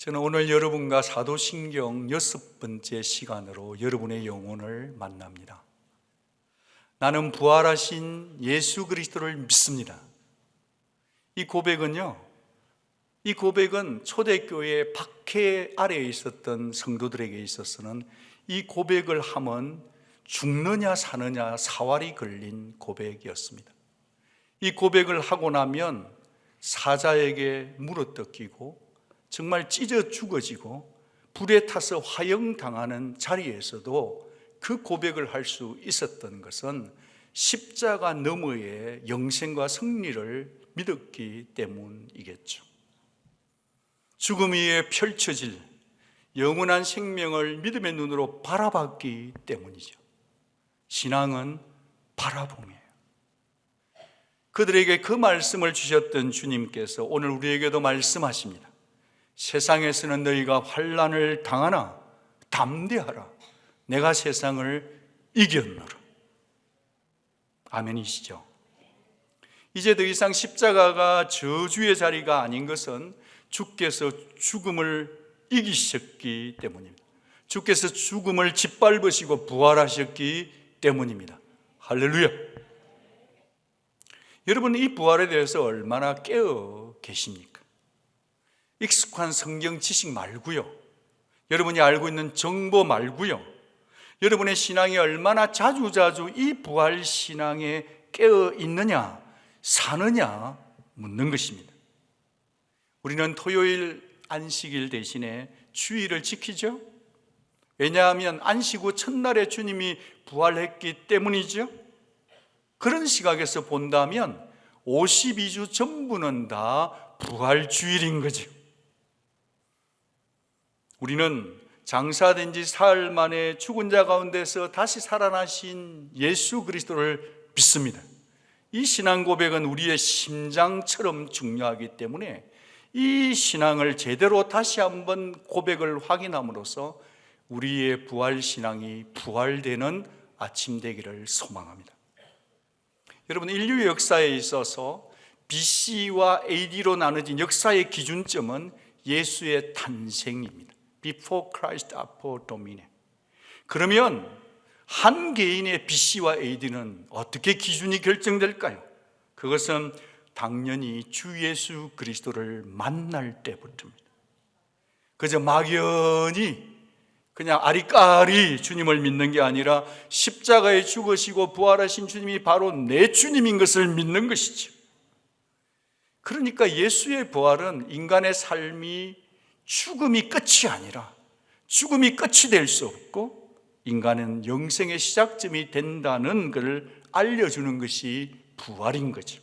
저는 오늘 여러분과 사도신경 6번째 시간으로 여러분의 영혼을 만납니다. 나는 부활하신 예수 그리스도를 믿습니다. 이 고백은 초대교회 박해 아래에 있었던 성도들에게 있어서는 이 고백을 하면 죽느냐 사느냐 사활이 걸린 고백이었습니다. 이 고백을 하고 나면 사자에게 물어뜯기고 정말 찢어 죽어지고 불에 타서 화형당하는 자리에서도 그 고백을 할 수 있었던 것은 십자가 너머의 영생과 승리를 믿었기 때문이겠죠. 죽음 위에 펼쳐질 영원한 생명을 믿음의 눈으로 바라봤기 때문이죠. 신앙은 바라봄이에요. 그들에게 그 말씀을 주셨던 주님께서 오늘 우리에게도 말씀하십니다. 세상에서는 너희가 환난을 당하나 담대하라. 내가 세상을 이겼노라. 아멘이시죠? 이제 더 이상 십자가가 저주의 자리가 아닌 것은 주께서 죽음을 이기셨기 때문입니다. 주께서 죽음을 짓밟으시고 부활하셨기 때문입니다. 할렐루야! 여러분, 이 부활에 대해서 얼마나 깨어 계십니까? 익숙한 성경 지식 말고요, 여러분이 알고 있는 정보 말고요, 여러분의 신앙이 얼마나 자주자주 이 부활 신앙에 깨어 있느냐, 사느냐 묻는 것입니다. 우리는 토요일 안식일 대신에 주일을 지키죠. 왜냐하면 안식 후 첫날에 주님이 부활했기 때문이죠. 그런 시각에서 본다면 52주 전부는 다 부활주일인 거죠. 우리는 장사된 지 사흘 만에 죽은 자 가운데서 다시 살아나신 예수 그리스도를 믿습니다. 이 신앙 고백은 우리의 심장처럼 중요하기 때문에 이 신앙을 제대로 다시 한번 고백을 확인함으로써 우리의 부활 신앙이 부활되는 아침 되기를 소망합니다. 여러분, 인류 역사에 있어서 BC와 AD로 나눠진 역사의 기준점은 예수의 탄생입니다. Before Christ, After Dominion. 그러면 한 개인의 BC와 AD는 어떻게 기준이 결정될까요? 그것은 당연히 주 예수 그리스도를 만날 때부터입니다. 그저 막연히 그냥 아리까리 주님을 믿는 게 아니라 십자가에 죽으시고 부활하신 주님이 바로 내 주님인 것을 믿는 것이죠. 그러니까 예수의 부활은 인간의 삶이 죽음이 끝이 아니라 죽음이 끝이 될 수 없고 인간은 영생의 시작점이 된다는 것을 알려주는 것이 부활인 거죠.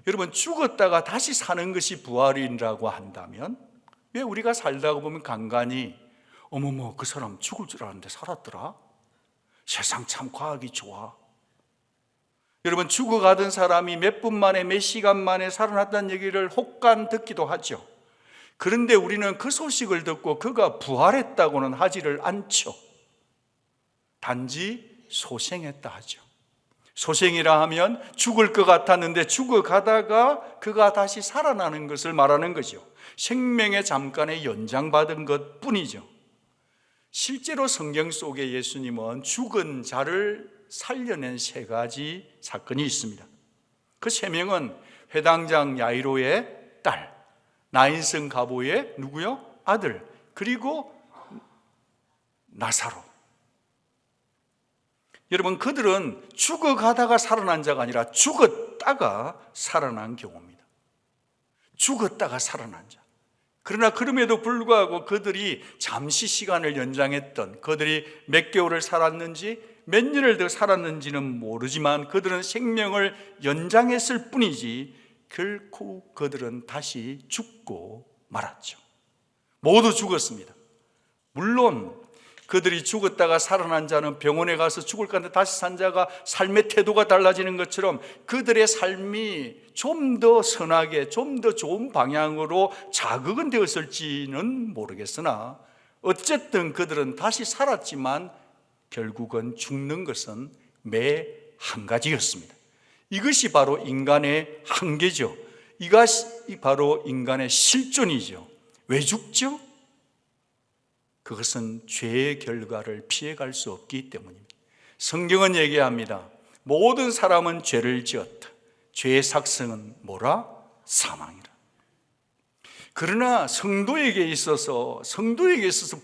여러분, 죽었다가 다시 사는 것이 부활이라고 한다면 왜 우리가 살다가 보면 간간히 어머머, 그 사람 죽을 줄 알았는데 살았더라? 세상 참 과학이 좋아. 여러분, 죽어가던 사람이 몇 분 만에 몇 시간 만에 살아났다는 얘기를 혹간 듣기도 하죠. 그런데 우리는 그 소식을 듣고 그가 부활했다고는 하지를 않죠. 단지 소생했다 하죠. 소생이라 하면 죽을 것 같았는데 죽어가다가 그가 다시 살아나는 것을 말하는 거죠. 생명의 잠깐의 연장받은 것 뿐이죠. 실제로 성경 속에 예수님은 죽은 자를 살려낸 세 가지 사건이 있습니다. 그 세 명은 회당장 야이로의 딸, 나인성 가보의 누구요? 아들, 그리고 나사로. 여러분, 그들은 죽어가다가 살아난 자가 아니라 죽었다가 살아난 경우입니다. 죽었다가 살아난 자. 그러나 그럼에도 불구하고 그들이 잠시 시간을 연장했던, 그들이 몇 개월을 살았는지 몇 년을 더 살았는지는 모르지만 그들은 생명을 연장했을 뿐이지 결코 그들은 다시 죽고 말았죠. 모두 죽었습니다. 물론 그들이 죽었다가 살아난 자는 병원에 가서 죽을 것 같은데 다시 산 자가 삶의 태도가 달라지는 것처럼 그들의 삶이 좀 더 선하게, 좀 더 좋은 방향으로 자극은 되었을지는 모르겠으나 어쨌든 그들은 다시 살았지만 결국은 죽는 것은 매 한 가지였습니다. 이것이 바로 인간의 한계죠. 이것이 바로 인간의 실존이죠. 왜 죽죠? 그것은 죄의 결과를 피해갈 수 없기 때문입니다. 성경은 얘기합니다. 모든 사람은 죄를 지었다. 죄의 삭성은 뭐라? 사망이라. 그러나 성도에게 있어서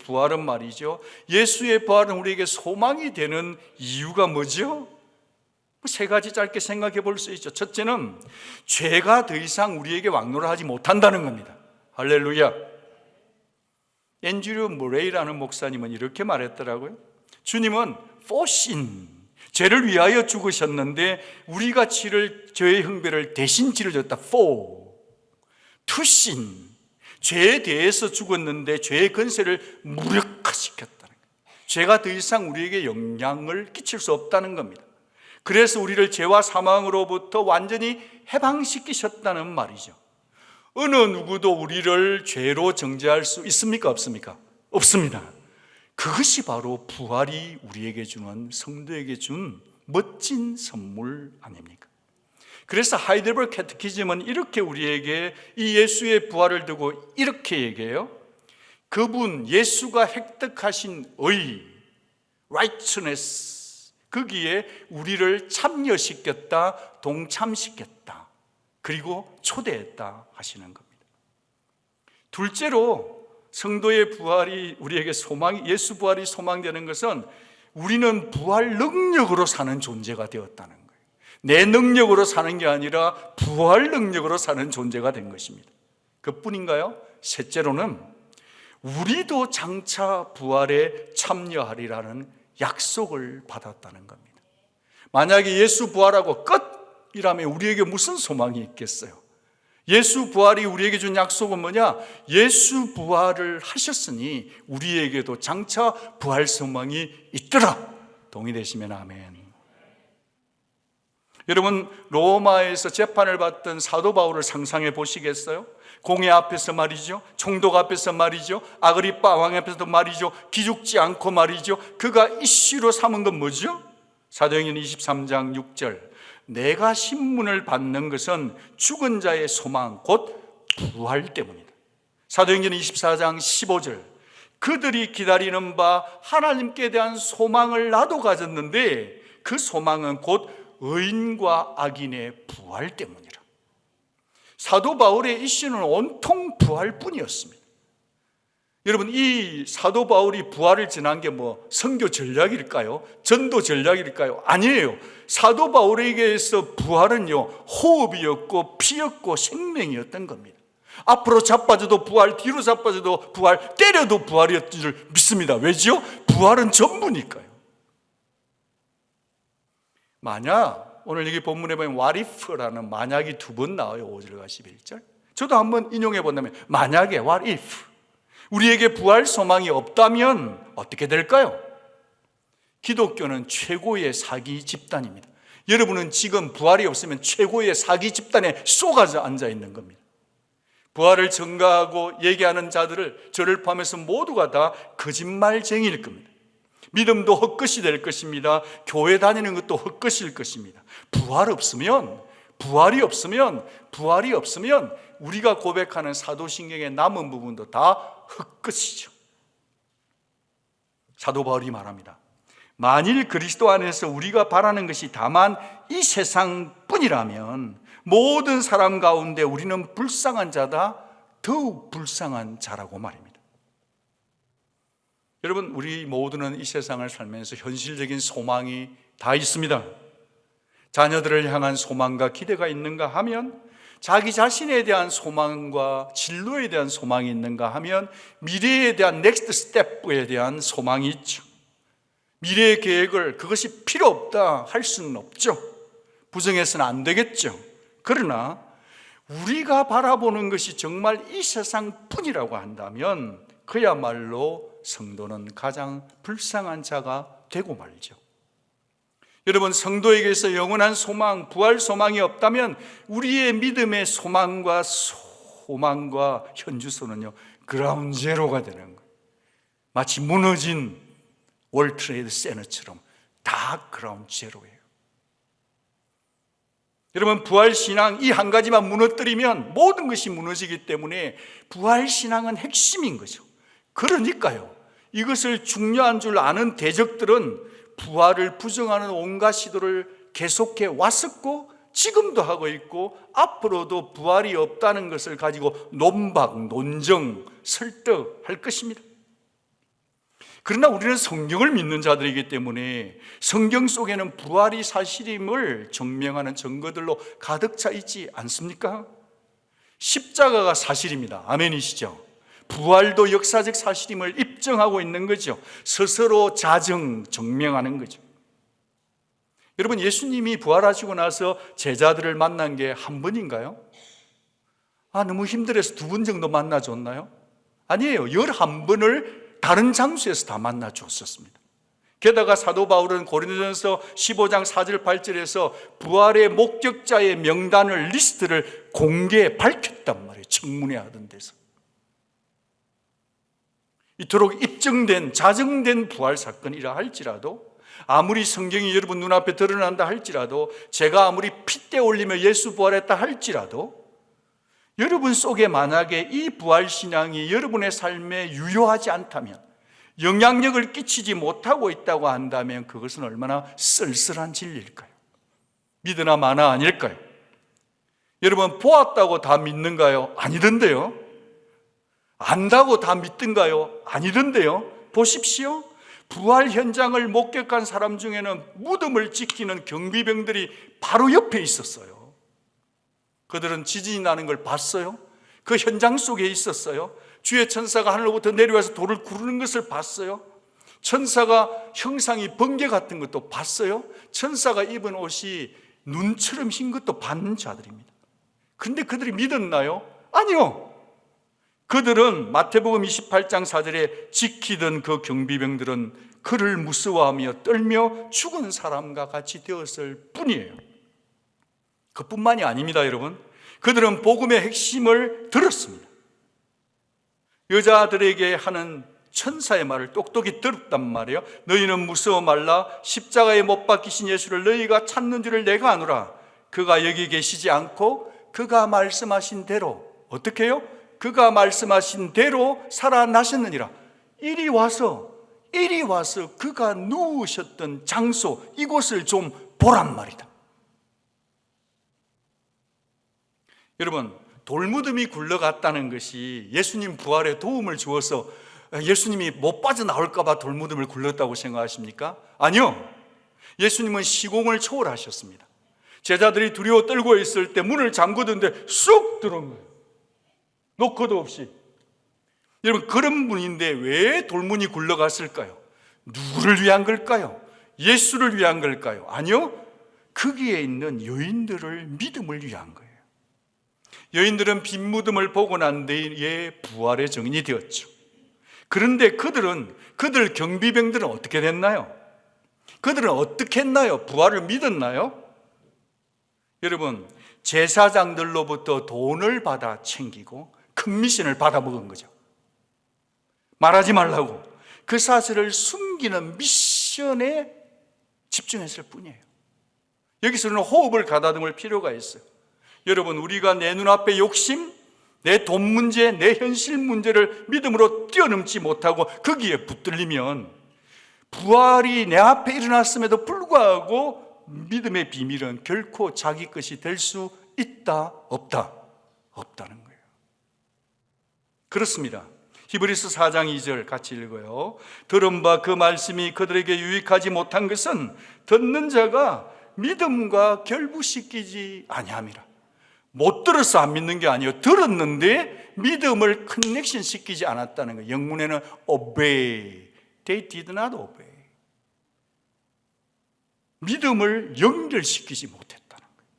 부활은 말이죠, 예수의 부활은 우리에게 소망이 되는 이유가 뭐죠? 세 가지 짧게 생각해 볼 수 있죠. 첫째는 죄가 더 이상 우리에게 왕노를 못한다는 겁니다. 할렐루야. 앤드류 무레이라는 목사님은 이렇게 말했더라고요. 주님은 for sin, 죄를 위하여 죽으셨는데 우리가 치를 죄의 형벌을 대신 치러줬다. for to sin, 죄에 대해서 죽었는데 죄의 권세를 무력화시켰다는 거예요. 죄가 더 이상 우리에게 영향을 끼칠 수 없다는 겁니다. 그래서 우리를 죄와 사망으로부터 완전히 해방시키셨다는 말이죠. 어느 누구도 우리를 죄로 정죄할 수 있습니까? 없습니까? 없습니다. 그것이 바로 부활이 우리에게 주는, 성도에게 준 멋진 선물 아닙니까? 그래서 하이델버그 캐티키즘은 이렇게 우리에게 이 예수의 부활을 두고 이렇게 얘기해요. 그분 예수가 획득하신 의, righteousness, 거기에 우리를 참여시켰다, 동참시켰다, 그리고 초대했다 하시는 겁니다. 둘째로 성도의 부활이 우리에게 예수 부활이 소망되는 것은 우리는 부활 능력으로 사는 존재가 되었다는 거예요. 내 능력으로 사는 게 아니라 부활 능력으로 사는 존재가 된 것입니다. 그뿐인가요? 셋째로는 우리도 장차 부활에 참여하리라는 약속을 받았다는 겁니다. 만약에 예수 부활하고 끝이라면 우리에게 무슨 소망이 있겠어요? 예수 부활이 우리에게 준 약속은 뭐냐? 예수 부활을 하셨으니 우리에게도 장차 부활 소망이 있더라. 동의되시면 아멘. 여러분, 로마에서 재판을 받던 사도 바울을 상상해 보시겠어요? 공회 앞에서 말이죠, 총독 앞에서 말이죠, 아그리빠 왕 앞에서도 말이죠, 기죽지 않고 말이죠, 그가 이슈로 삼은 건 뭐죠? 사도행전 23장 6절, 내가 신문을 받는 것은 죽은 자의 소망 곧 부활 때문이다. 사도행전 24장 15절, 그들이 기다리는 바 하나님께 대한 소망을 나도 가졌는데 그 소망은 곧 의인과 악인의 부활 때문이라. 사도 바울의 이슈는 온통 부활뿐이었습니다. 여러분, 이 사도 바울이 부활을 지난 게 선교 전략일까요? 전도 전략일까요? 아니에요. 사도 바울에게서 부활은요, 호흡이었고 피였고 생명이었던 겁니다. 앞으로 자빠져도 부활, 뒤로 자빠져도 부활, 때려도 부활이었던 줄 믿습니다. 왜죠? 부활은 전부니까요. 만약, 오늘 여기 본문에 보면 what if라는 만약이 2번 나와요. 5절과 11절. 저도 한번 인용해 본다면, 만약에 what if 우리에게 부활 소망이 없다면 어떻게 될까요? 기독교는 최고의 사기 집단입니다. 여러분은 지금 부활이 없으면 최고의 사기 집단에 쏘가져 앉아 있는 겁니다. 부활을 증거하고 얘기하는 자들을, 저를 포함해서 모두가 다 거짓말쟁이일 겁니다. 믿음도 헛것이 될 것입니다. 교회 다니는 것도 헛것일 것입니다. 부활이 없으면 우리가 고백하는 사도신경의 남은 부분도 다 헛것이죠. 사도 바울이 말합니다. 만일 그리스도 안에서 우리가 바라는 것이 다만 이 세상뿐이라면 모든 사람 가운데 우리는 불쌍한 자다, 더욱 불쌍한 자라고 말입니다. 여러분, 우리 모두는 이 세상을 살면서 현실적인 소망이 다 있습니다. 자녀들을 향한 소망과 기대가 있는가 하면, 자기 자신에 대한 소망과 진로에 대한 소망이 있는가 하면 미래에 대한 넥스트 스텝에 대한 소망이 있죠. 미래의 계획을 그것이 필요 없다 할 수는 없죠. 부정해서는 안 되겠죠. 그러나 우리가 바라보는 것이 정말 이 세상뿐이라고 한다면 그야말로 성도는 가장 불쌍한 자가 되고 말죠. 여러분, 성도에게서 영원한 소망, 부활 소망이 없다면 우리의 믿음의 소망과 현주소는요, 그라운드 제로가 되는 거예요. 마치 무너진 월트레이드 센터처럼 다 그라운드 제로예요. 여러분, 부활신앙 이 한 가지만 무너뜨리면 모든 것이 무너지기 때문에 부활신앙은 핵심인 거죠. 그러니까요, 이것을 중요한 줄 아는 대적들은 부활을 부정하는 온갖 시도를 계속해 왔었고 지금도 하고 있고 앞으로도 부활이 없다는 것을 가지고 논박, 논정, 설득할 것입니다. 그러나 우리는 성경을 믿는 자들이기 때문에 성경 속에는 부활이 사실임을 증명하는 증거들로 가득 차 있지 않습니까? 십자가가 사실입니다. 아멘이시죠? 부활도 역사적 사실임을 입증하고 있는 거죠. 스스로 자증, 증명하는 거죠. 여러분, 예수님이 부활하시고 나서 제자들을 만난 게 한 번인가요? 너무 힘들어서 2번 정도 만나줬나요? 아니에요. 11번을 다른 장소에서 다 만나줬었습니다. 게다가 사도 바울은 고린도전서 15장 4절 8절에서 부활의 목격자의 명단을, 리스트를 공개 밝혔단 말이에요. 청문회 하던 데서. 이토록 입증된, 자증된 부활 사건이라 할지라도, 아무리 성경이 여러분 눈앞에 드러난다 할지라도, 제가 아무리 핏대 올리며 예수 부활했다 할지라도, 여러분 속에 만약에 이 부활신앙이 여러분의 삶에 유효하지 않다면, 영향력을 끼치지 못하고 있다고 한다면 그것은 얼마나 쓸쓸한 진리일까요? 믿으나 마나 아닐까요? 여러분, 보았다고 다 믿는가요? 아니던데요. 안다고 다 믿던가요? 아니던데요. 보십시오. 부활 현장을 목격한 사람 중에는 무덤을 지키는 경비병들이 바로 옆에 있었어요. 그들은 지진이 나는 걸 봤어요. 그 현장 속에 있었어요. 주의 천사가 하늘로부터 내려와서 돌을 구르는 것을 봤어요. 천사가 형상이 번개 같은 것도 봤어요. 천사가 입은 옷이 눈처럼 흰 것도 봤는 자들입니다. 그런데 그들이 믿었나요? 아니요. 그들은 마태복음 28장 4절에 지키던 그 경비병들은 그를 무서워하며 떨며 죽은 사람과 같이 되었을 뿐이에요. 그뿐만이 아닙니다, 여러분. 그들은 복음의 핵심을 들었습니다. 여자들에게 하는 천사의 말을 똑똑히 들었단 말이에요. 너희는 무서워 말라. 십자가에 못 박히신 예수를 너희가 찾는 줄을 내가 아노라. 그가 여기 계시지 않고 그가 말씀하신 대로, 어떻게 해요? 그가 말씀하신 대로 살아나셨느니라. 이리 와서 그가 누우셨던 장소, 이곳을 좀 보란 말이다. 여러분, 돌무덤이 굴러갔다는 것이 예수님 부활에 도움을 주어서 예수님이 못 빠져나올까 봐 돌무덤을 굴렀다고 생각하십니까? 아니요. 예수님은 시공을 초월하셨습니다. 제자들이 두려워 떨고 있을 때 문을 잠그던데 쑥 들어온 거예요. 노크도 없이. 여러분, 그런 분인데 왜 돌문이 굴러갔을까요? 누구를 위한 걸까요? 예수를 위한 걸까요? 아니요. 거기에 있는 여인들을 믿음을 위한 거예요. 여인들은 빈 무덤을 보고 난 뒤에 부활의 증인이 되었죠. 그런데 그들 경비병들은 어떻게 됐나요? 그들은 어떻게 했나요? 부활을 믿었나요? 여러분, 제사장들로부터 돈을 받아 챙기고 커미션을 받아 먹은 거죠. 말하지 말라고 그 사실을 숨기는 미션에 집중했을 뿐이에요. 여기서는 호흡을 가다듬을 필요가 있어요. 여러분, 우리가 내 눈앞의 욕심, 내 돈 문제, 내 현실 문제를 믿음으로 뛰어넘지 못하고 거기에 붙들리면 부활이 내 앞에 일어났음에도 불구하고 믿음의 비밀은 결코 자기 것이 될 수 있다, 없다? 없다는 거예요. 그렇습니다. 히브리서 4장 2절 같이 읽어요. 들은 바 그 말씀이 그들에게 유익하지 못한 것은 듣는 자가 믿음과 결부시키지 아니함이라. 못 들어서 안 믿는 게 아니에요. 들었는데 믿음을 커넥션 시키지 않았다는 거예요. 영문에는 obey. They did not obey. 믿음을 연결시키지 못했다는 거예요.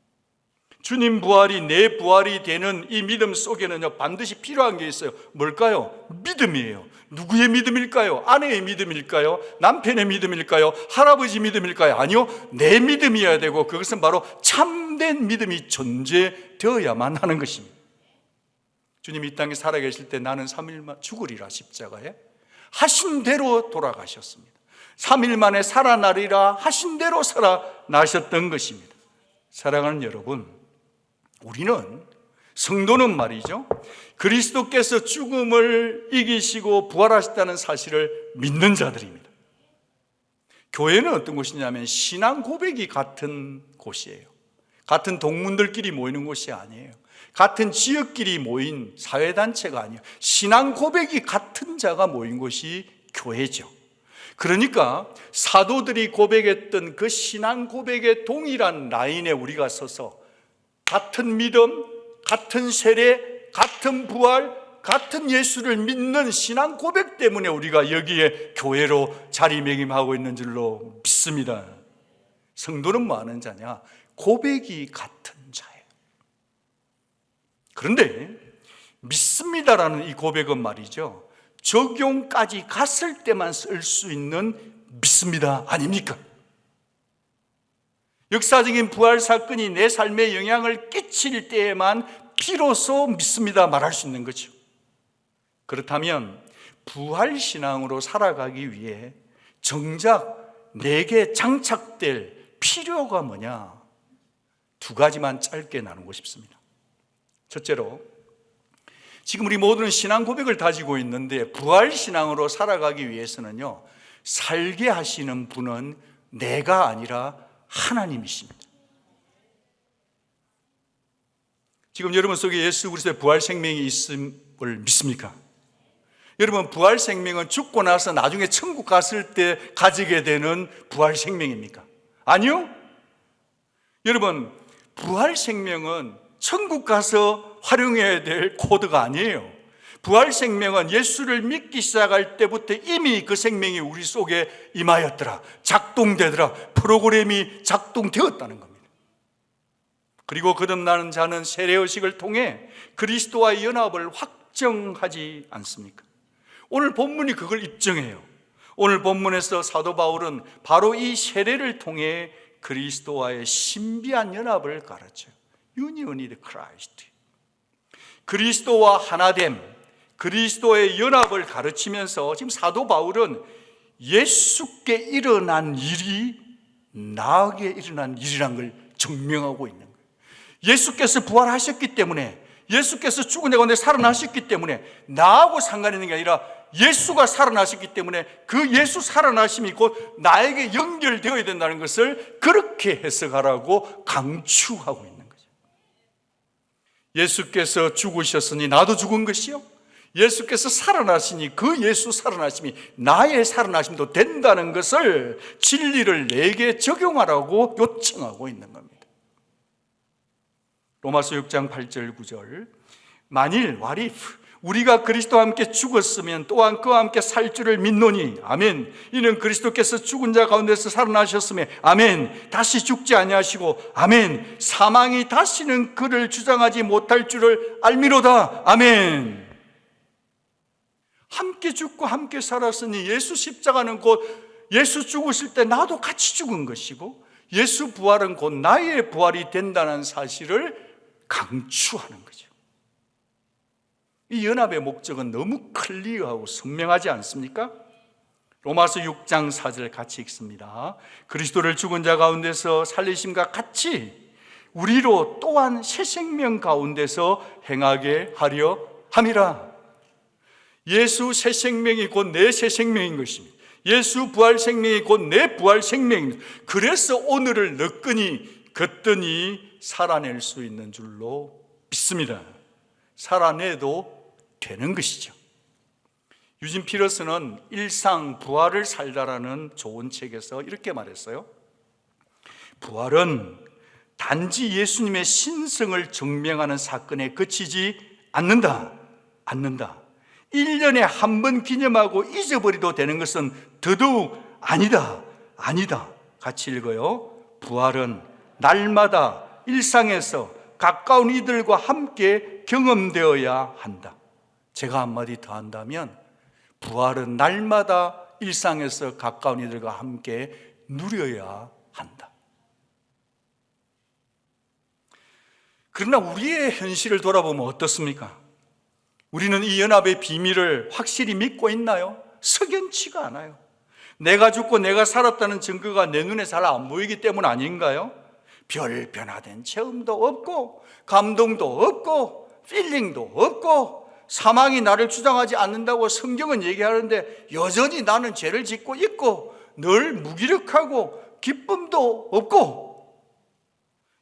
주님 부활이 내 부활이 되는 이 믿음 속에는요, 반드시 필요한 게 있어요. 뭘까요? 믿음이에요. 누구의 믿음일까요? 아내의 믿음일까요? 남편의 믿음일까요? 할아버지 믿음일까요? 아니요, 내 믿음이어야 되고 그것은 바로 참된 믿음이 존재되어야만 하는 것입니다. 주님이 이 땅에 살아계실 때 나는 3일만 죽으리라 십자가에 하신 대로 돌아가셨습니다. 3일 만에 살아나리라 하신 대로 살아나셨던 것입니다. 사랑하는 여러분, 우리는, 성도는 말이죠, 그리스도께서 죽음을 이기시고 부활하셨다는 사실을 믿는 자들입니다. 교회는 어떤 곳이냐면 신앙 고백이 같은 곳이에요. 같은 동문들끼리 모이는 곳이 아니에요. 같은 지역끼리 모인 사회단체가 아니에요. 신앙 고백이 같은 자가 모인 곳이 교회죠. 그러니까 사도들이 고백했던 그 신앙 고백의 동일한 라인에 우리가 서서 같은 믿음, 같은 세례, 같은 부활, 같은 예수를 믿는 신앙 고백 때문에 우리가 여기에 교회로 자리매김하고 있는 줄로 믿습니다. 성도는 뭐 하는 자냐? 고백이 같은 자예요. 그런데 믿습니다라는 이 고백은 말이죠, 적용까지 갔을 때만 쓸 수 있는 믿습니다 아닙니까? 역사적인 부활 사건이 내 삶에 영향을 끼칠 때에만 비로소 믿습니다 말할 수 있는 거죠. 그렇다면 부활 신앙으로 살아가기 위해 정작 내게 장착될 필요가 뭐냐? 두 가지만 짧게 나누고 싶습니다. 첫째로, 지금 우리 모두는 신앙 고백을 가지고 있는데 부활 신앙으로 살아가기 위해서는요, 살게 하시는 분은 내가 아니라 하나님이십니다. 지금 여러분 속에 예수 그리스도의 부활 생명이 있음을 믿습니까? 여러분, 부활 생명은 죽고 나서 나중에 천국 갔을 때 가지게 되는 부활 생명입니까? 아니요. 여러분, 부활 생명은 천국 가서 활용해야 될 코드가 아니에요. 부활 생명은 예수를 믿기 시작할 때부터 이미 그 생명이 우리 속에 임하였더라, 작동되더라, 프로그램이 작동되었다는 겁니다. 그리고 거듭나는 자는 세례의식을 통해 그리스도와의 연합을 확정하지 않습니까? 오늘 본문이 그걸 입증해요. 오늘 본문에서 사도 바울은 바로 이 세례를 통해 그리스도와의 신비한 연합을 가르쳐요. Union with Christ. 그리스도와 하나됨, 그리스도의 연합을 가르치면서 지금 사도 바울은 예수께 일어난 일이 나에게 일어난 일이라는 걸 증명하고 있는 거예요. 예수께서 부활하셨기 때문에, 예수께서 죽은 자 가운데 살아나셨기 때문에 나하고 상관 있는 게 아니라 예수가 살아나셨기 때문에 그 예수 살아나심이 곧 나에게 연결되어야 된다는 것을 그렇게 해석하라고 강추하고 있는 거죠. 예수께서 죽으셨으니 나도 죽은 것이요, 예수께서 살아나시니 그 예수 살아나심이 나의 살아나심도 된다는 것을, 진리를 내게 적용하라고 요청하고 있는 겁니다. 로마서 6장 8절 9절, 만일 what if 우리가 그리스도와 함께 죽었으면 또한 그와 함께 살 줄을 믿노니 아멘. 이는 그리스도께서 죽은 자 가운데서 살아나셨으며 아멘. 다시 죽지 아니하시고 아멘. 사망이 다시는 그를 주장하지 못할 줄을 알미로다 아멘. 함께 죽고 함께 살았으니 예수 십자가는 곧 예수 죽으실 때 나도 같이 죽은 것이고 예수 부활은 곧 나의 부활이 된다는 사실을 강추하는 거죠. 이 연합의 목적은 너무 클리어하고 선명하지 않습니까? 로마서 6장 4절 같이 읽습니다. 그리스도를 죽은 자 가운데서 살리심과 같이 우리로 또한 새 생명 가운데서 행하게 하려 함이라. 예수 새 생명이 곧 내 새 생명인 것입니다. 예수 부활 생명이 곧 내 부활 생명입니다. 그래서 오늘을 너끈히 걷더니 살아낼 수 있는 줄로 믿습니다. 살아내도 되는 것이죠. 유진 피러스는 일상 부활을 살다라는 좋은 책에서 이렇게 말했어요. 부활은 단지 예수님의 신성을 증명하는 사건에 그치지 않는다. 1년에 한 번 기념하고 잊어버리도 되는 것은 더더욱 아니다. 같이 읽어요. 부활은 날마다 일상에서 가까운 이들과 함께 경험되어야 한다. 제가 한마디 더 한다면 부활은 날마다 일상에서 가까운 이들과 함께 누려야 한다. 그러나 우리의 현실을 돌아보면 어떻습니까? 우리는 이 연합의 비밀을 확실히 믿고 있나요? 석연치가 않아요. 내가 죽고 내가 살았다는 증거가 내 눈에 잘 안 보이기 때문 아닌가요? 별 변화된 체험도 없고 감동도 없고 필링도 없고 사망이 나를 주장하지 않는다고 성경은 얘기하는데 여전히 나는 죄를 짓고 있고 늘 무기력하고 기쁨도 없고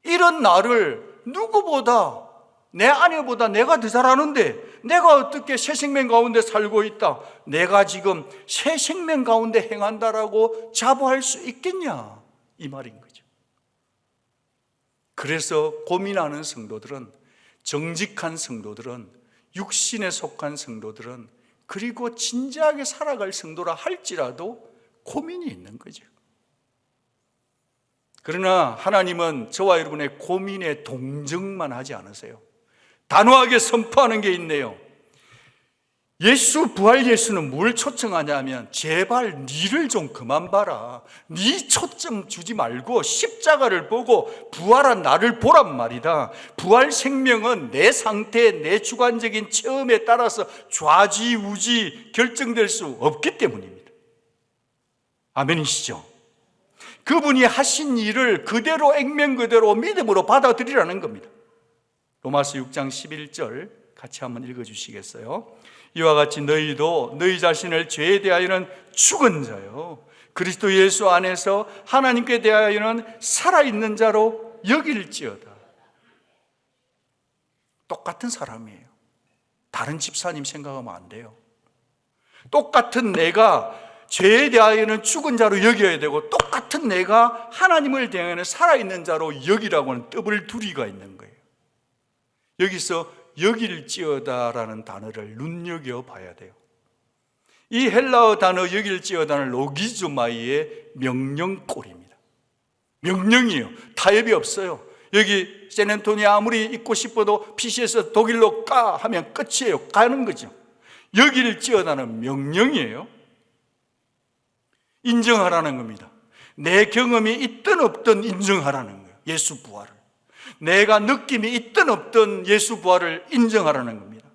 이런 나를 누구보다 내 아내보다 내가 더 잘하는데 내가 어떻게 새 생명 가운데 살고 있다, 내가 지금 새 생명 가운데 행한다라고 자부할 수 있겠냐, 이 말인 거죠. 그래서 고민하는 성도들은, 정직한 성도들은, 육신에 속한 성도들은, 그리고 진지하게 살아갈 성도라 할지라도 고민이 있는 거죠. 그러나 하나님은 저와 여러분의 고민에 동정만 하지 않으세요. 단호하게 선포하는 게 있네요. 예수, 부활 예수는 뭘 초청하냐면, 제발 니를 좀 그만 봐라. 니 초점 주지 말고 십자가를 보고 부활한 나를 보란 말이다. 부활 생명은 내 상태, 내 주관적인 체험에 따라서 좌지우지 결정될 수 없기 때문입니다. 아멘이시죠? 그분이 하신 일을 그대로 액면 그대로 믿음으로 받아들이라는 겁니다. 로마서 6장 11절 같이 한번 읽어주시겠어요? 이와 같이 너희도 너희 자신을 죄에 대하여는 죽은 자요 그리스도 예수 안에서 하나님께 대하여는 살아있는 자로 여길지어다. 똑같은 사람이에요. 다른 집사님 생각하면 안 돼요. 똑같은 내가 죄에 대하여는 죽은 자로 여겨야 되고, 똑같은 내가 하나님을 대하여는 살아있는 자로 여기라고 하는 더블 두리가 있는 거예요. 여기서 여길지어다라는 단어를 눈여겨봐야 돼요. 이 헬라어 단어 여길지어다는 로기즈마이의 명령꼴입니다. 명령이에요. 타협이 없어요. 여기 샌앤토니에 아무리 있고 싶어도 PC에서 독일로 가 하면 끝이에요. 가는 거죠. 여길지어다는 명령이에요. 인정하라는 겁니다. 내 경험이 있든 없든 인정하라는 거예요. 예수 부활을. 내가 느낌이 있든 없든 예수 부활을 인정하라는 겁니다.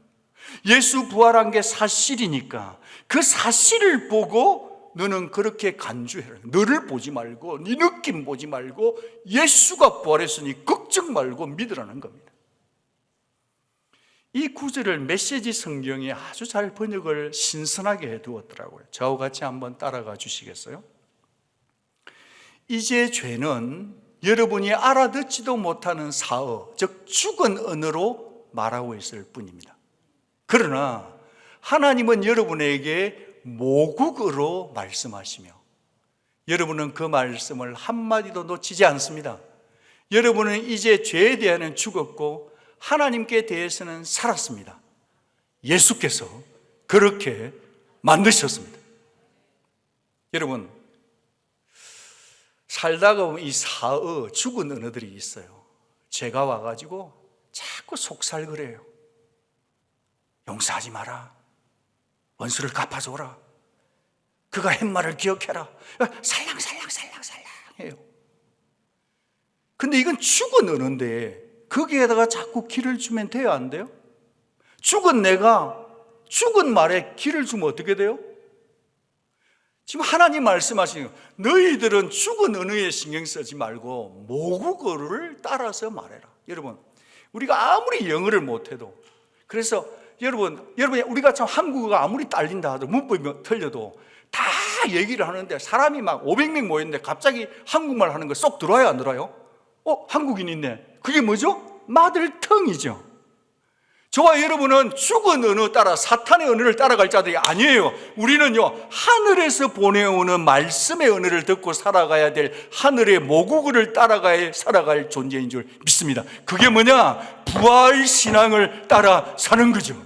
예수 부활한 게 사실이니까 그 사실을 보고 너는 그렇게 간주해라. 너를 보지 말고, 네 느낌 보지 말고 예수가 부활했으니 걱정 말고 믿으라는 겁니다. 이 구절을 메시지 성경에 아주 잘 번역을 신선하게 해두었더라고요. 저와 같이 한번 따라가 주시겠어요? 이제 죄는 여러분이 알아듣지도 못하는 사어, 즉 죽은 언어로 말하고 있을 뿐입니다. 그러나 하나님은 여러분에게 모국어로 말씀하시며 여러분은 그 말씀을 한마디도 놓치지 않습니다. 여러분은 이제 죄에 대해서는 죽었고 하나님께 대해서는 살았습니다. 예수께서 그렇게 만드셨습니다. 여러분, 살다가 보면 이 사어, 죽은 언어들이 있어요. 죄가 와가지고 자꾸 속살그래요. 용서하지 마라. 원수를 갚아줘라. 그가 한 말을 기억해라. 살랑살랑 해요. 근데 이건 죽은 언어인데 거기에다가 자꾸 기를 주면 돼요, 안 돼요? 죽은 내가 죽은 말에 기를 주면 어떻게 돼요? 지금 하나님 말씀하시는 거예요. 너희들은 죽은 언어에 신경 쓰지 말고 모국어를 따라서 말해라. 여러분, 우리가 아무리 영어를 못해도, 그래서 여러분 우리가 참 한국어가 아무리 딸린다 하도 문법이 틀려도 다 얘기를 하는데 사람이 막 500명 모였는데 갑자기 한국말 하는 거 쏙 들어와요, 안 들어와요? 한국인 있네. 그게 뭐죠? 마들텅이죠. 저와 여러분은 죽은 언어 따라 사탄의 언어를 따라갈 자들이 아니에요. 우리는요, 하늘에서 보내오는 말씀의 언어를 듣고 살아가야 될 하늘의 모국어를 따라가야 살아갈 존재인 줄 믿습니다. 그게 뭐냐? 부활 신앙을 따라 사는 거죠.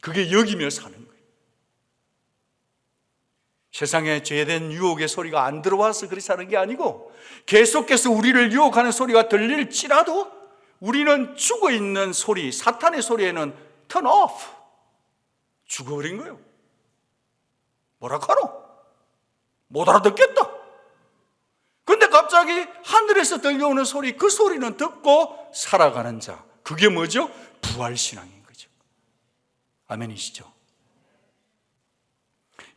그게 여기며 사는 거예요. 세상에 죄된 유혹의 소리가 안 들어와서 그렇게 사는 게 아니고 계속해서 우리를 유혹하는 소리가 들릴지라도 우리는 죽어있는 소리, 사탄의 소리에는 turn off, 죽어버린 거예요. 뭐라카노? 못 알아듣겠다. 근데 갑자기 하늘에서 들려오는 소리, 그 소리는 듣고 살아가는 자, 그게 뭐죠? 부활신앙인 거죠. 아멘이시죠?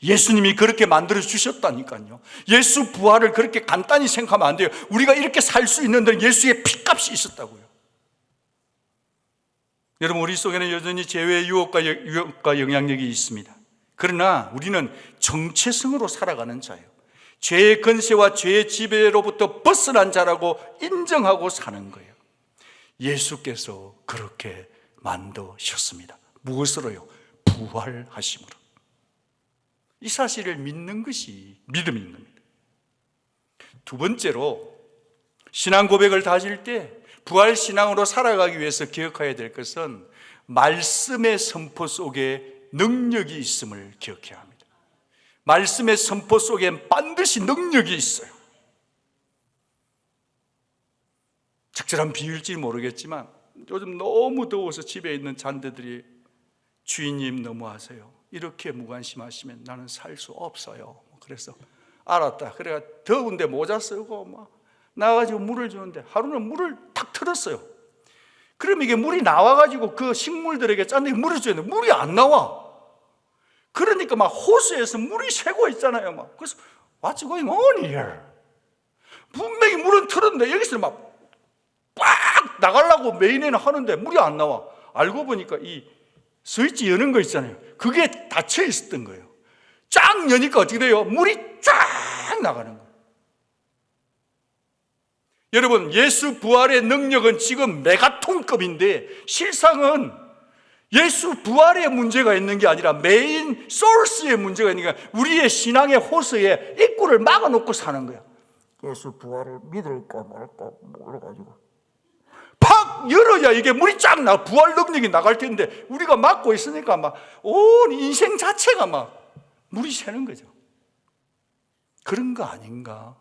예수님이 그렇게 만들어 주셨다니까요. 예수 부활을 그렇게 간단히 생각하면 안 돼요. 우리가 이렇게 살 수 있는 데는 예수의 피값이 있었다고요. 여러분, 우리 속에는 여전히 죄의 유혹과 영향력이 있습니다. 그러나 우리는 정체성으로 살아가는 자예요. 죄의 권세와 죄의 지배로부터 벗어난 자라고 인정하고 사는 거예요. 예수께서 그렇게 만드셨습니다. 무엇으로요? 부활하심으로. 이 사실을 믿는 것이 믿음인 겁니다. 두 번째로, 신앙 고백을 다질 때 부활 신앙으로 살아가기 위해서 기억해야 될 것은 말씀의 선포 속에 능력이 있음을 기억해야 합니다. 말씀의 선포 속엔 반드시 능력이 있어요. 적절한 비유일지 모르겠지만 요즘 너무 더워서 집에 있는 잔대들이 주인님 너무하세요. 이렇게 무관심하시면 나는 살 수 없어요. 그래서 알았다. 그래가 더운데 모자 쓰고 막 나와가지고 물을 주는데 하루는 물을 탁 틀었어요. 그럼 이게 물이 나와가지고 그 식물들에게 짠데 물을 줘야 되는데 물이 안 나와. 그러니까 막 호수에서 물이 새고 있잖아요. 막. 그래서 What's going on here? 분명히 물은 틀었는데 여기서 막 빡 나가려고 메인에는 하는데 물이 안 나와. 알고 보니까 이 스위치 여는 거 있잖아요. 그게 닫혀 있었던 거예요. 쫙 여니까 어떻게 돼요? 물이 쫙 나가는 거예요. 여러분, 예수 부활의 능력은 지금 메가톤급인데 실상은 예수 부활의 문제가 있는 게 아니라 메인 소스의 문제가 있는 게 우리의 신앙의 호수에 입구를 막아놓고 사는 거야. 예수 부활을 믿을까 말까 몰라가지고 팍 열어야 이게 물이 쫙 나, 부활 능력이 나갈 텐데 우리가 막고 있으니까 막 온 인생 자체가 막 물이 새는 거죠. 그런 거 아닌가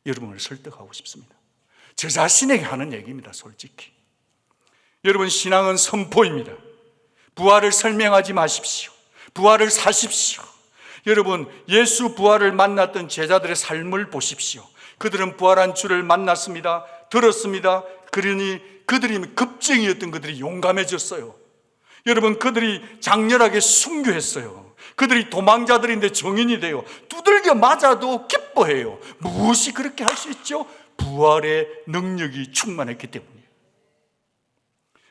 여러분을 설득하고 싶습니다. 저 자신에게 하는 얘기입니다. 솔직히 여러분, 신앙은 선포입니다. 부활을 설명하지 마십시오. 부활을 사십시오. 여러분, 예수 부활을 만났던 제자들의 삶을 보십시오. 그들은 부활한 주를 만났습니다. 들었습니다. 그러니 그들이 급쟁이였던 그들이 용감해졌어요. 여러분, 그들이 장렬하게 순교했어요. 그들이 도망자들인데 정인이 돼요. 두들겨 맞아도 기뻐해요. 무엇이 그렇게 할 수 있죠? 부활의 능력이 충만했기 때문이에요.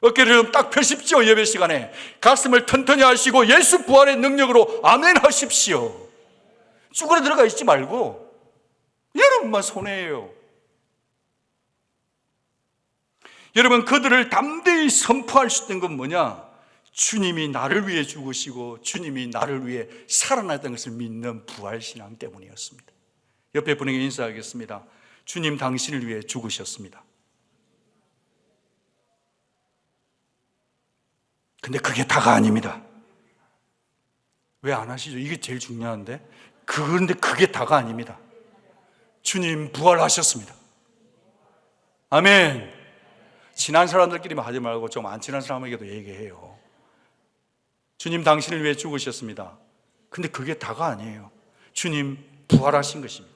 어깨를 좀 딱 펴십시오. 예배 시간에 가슴을 튼튼히 하시고 예수 부활의 능력으로 아멘 하십시오. 쭈그려 들어가 있지 말고 여러분만 손해예요. 여러분, 그들을 담대히 선포할 수 있는 건 뭐냐? 주님이 나를 위해 죽으시고 주님이 나를 위해 살아났다는 것을 믿는 부활신앙 때문이었습니다. 옆에 분에게 인사하겠습니다. 주님 당신을 위해 죽으셨습니다. 근데 그게 다가 아닙니다. 왜 안 하시죠? 이게 제일 중요한데. 그런데 그게 다가 아닙니다. 주님 부활하셨습니다. 아멘. 친한 사람들끼리만 하지 말고 좀 안 친한 사람에게도 얘기해요. 주님 당신을 위해 죽으셨습니다. 근데 그게 다가 아니에요. 주님 부활하신 것입니다.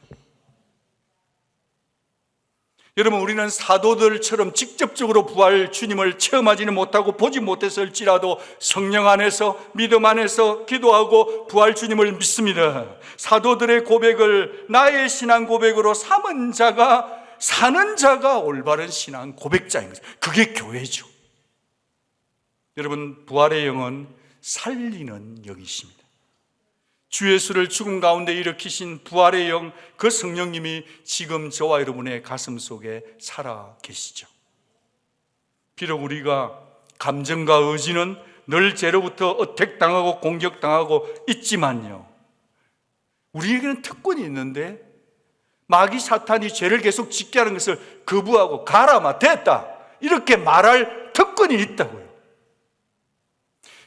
여러분, 우리는 사도들처럼 직접적으로 부활 주님을 체험하지는 못하고 보지 못했을지라도 성령 안에서 믿음 안에서 기도하고 부활 주님을 믿습니다. 사도들의 고백을 나의 신앙 고백으로 삼은 자가, 사는 자가 올바른 신앙 고백자인 거죠. 그게 교회죠. 여러분, 부활의 영은 살리는 영이십니다. 주 예수를 죽음 가운데 일으키신 부활의 영, 그 성령님이 지금 저와 여러분의 가슴 속에 살아 계시죠. 비록 우리가 감정과 의지는 늘 죄로부터 어택당하고 공격당하고 있지만요, 우리에게는 특권이 있는데 마귀 사탄이 죄를 계속 짓게 하는 것을 거부하고 가라마 됐다 이렇게 말할 특권이 있다고요.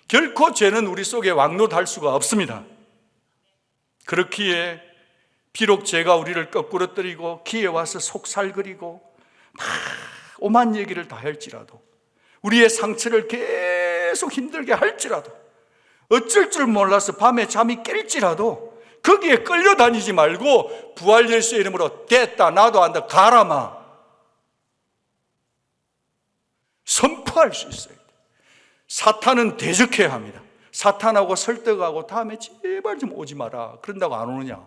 결코 죄는 우리 속에 왕노할 수가 없습니다. 그렇기에 비록 죄가 우리를 거꾸로 때리고 기에 와서 속살거리고 막 오만 얘기를 다 할지라도, 우리의 상처를 계속 힘들게 할지라도, 어쩔 줄 몰라서 밤에 잠이 깰지라도 거기에 끌려다니지 말고 부활 예수의 이름으로 됐다 나도 안다 가라마 선포할 수 있어요. 사탄은 대적해야 합니다. 사탄하고 설득하고 다음에 제발 좀 오지 마라. 그런다고 안 오느냐?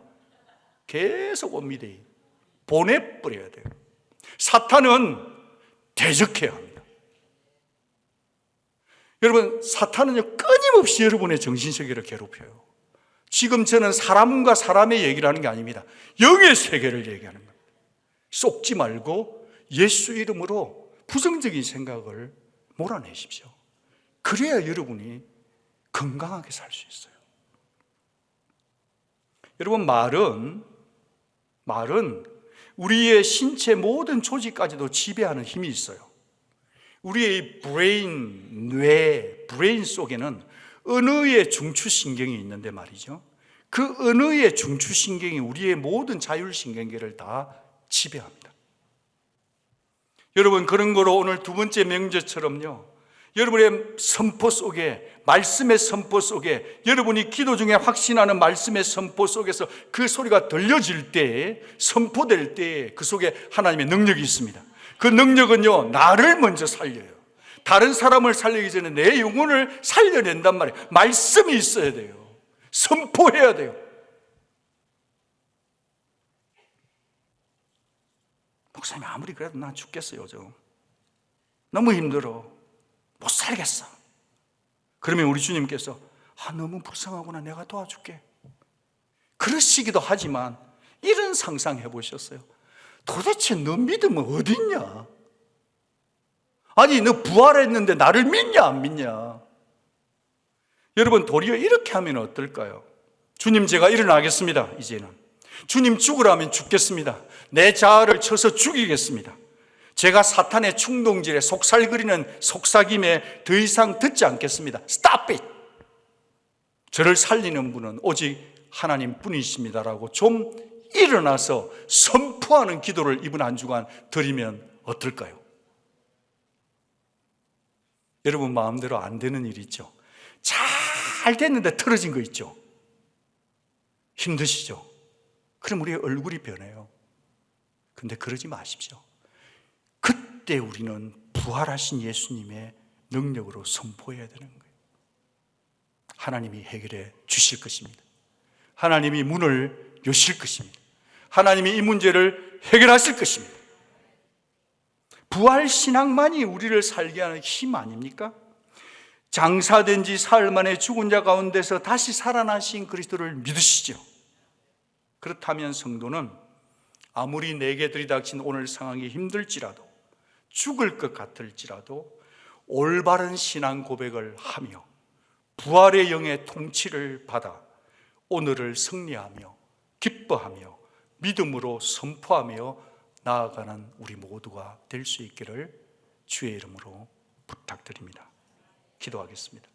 계속 옵니다. 보내버려야 돼요. 사탄은 대적해야 합니다. 여러분, 사탄은요, 끊임없이 여러분의 정신세계를 괴롭혀요. 지금 저는 사람과 사람의 얘기를 하는 게 아닙니다. 영의 세계를 얘기하는 겁니다. 속지 말고 예수 이름으로 부정적인 생각을 몰아내십시오. 그래야 여러분이 건강하게 살 수 있어요. 여러분, 말은 우리의 신체 모든 조직까지도 지배하는 힘이 있어요. 우리의 브레인 속에는 언어의 중추신경이 있는데 말이죠. 그 언어의 중추신경이 우리의 모든 자율신경계를 다 지배합니다. 여러분, 그런 거로 오늘 두 번째 명제처럼요, 여러분의 선포 속에, 말씀의 선포 속에, 여러분이 기도 중에 확신하는 말씀의 선포 속에서 그 소리가 들려질 때에, 선포될 때에 그 속에 하나님의 능력이 있습니다. 그 능력은요, 나를 먼저 살려요. 다른 사람을 살리기 전에 내 영혼을 살려낸단 말이에요. 말씀이 있어야 돼요. 선포해야 돼요. 목사님, 아무리 그래도 난 죽겠어요. 요즘 너무 힘들어. 못 살겠어. 그러면 우리 주님께서 너무 불쌍하구나, 내가 도와줄게. 그러시기도 하지만 이런 상상해 보셨어요? 도대체 너 믿음은 어디 있냐? 아니, 너 부활했는데 나를 믿냐 안 믿냐? 여러분, 도리어 이렇게 하면 어떨까요? 주님, 제가 일어나겠습니다. 이제는 주님, 죽으라면 죽겠습니다. 내 자아를 쳐서 죽이겠습니다. 제가 사탄의 충동질에 속살거리는 속삭임에 더 이상 듣지 않겠습니다. Stop it! 저를 살리는 분은 오직 하나님 뿐이십니다라고 좀 일어나서 선포하는 기도를 이번 한 주간 드리면 어떨까요? 여러분, 마음대로 안 되는 일이 있죠. 잘 됐는데 틀어진 거 있죠. 힘드시죠? 그럼 우리의 얼굴이 변해요. 근데 그러지 마십시오. 그때 우리는 부활하신 예수님의 능력으로 선포해야 되는 거예요. 하나님이 해결해 주실 것입니다. 하나님이 문을 여실 것입니다. 하나님이 이 문제를 해결하실 것입니다. 부활신앙만이 우리를 살게 하는 힘 아닙니까? 장사된 지 사흘 만에 죽은 자 가운데서 다시 살아나신 그리스도를 믿으시죠. 그렇다면 성도는 아무리 내게 들이닥친 오늘 상황이 힘들지라도, 죽을 것 같을지라도 올바른 신앙 고백을 하며 부활의 영의 통치를 받아 오늘을 승리하며 기뻐하며 믿음으로 선포하며 나아가는 우리 모두가 될 수 있기를 주의 이름으로 부탁드립니다. 기도하겠습니다.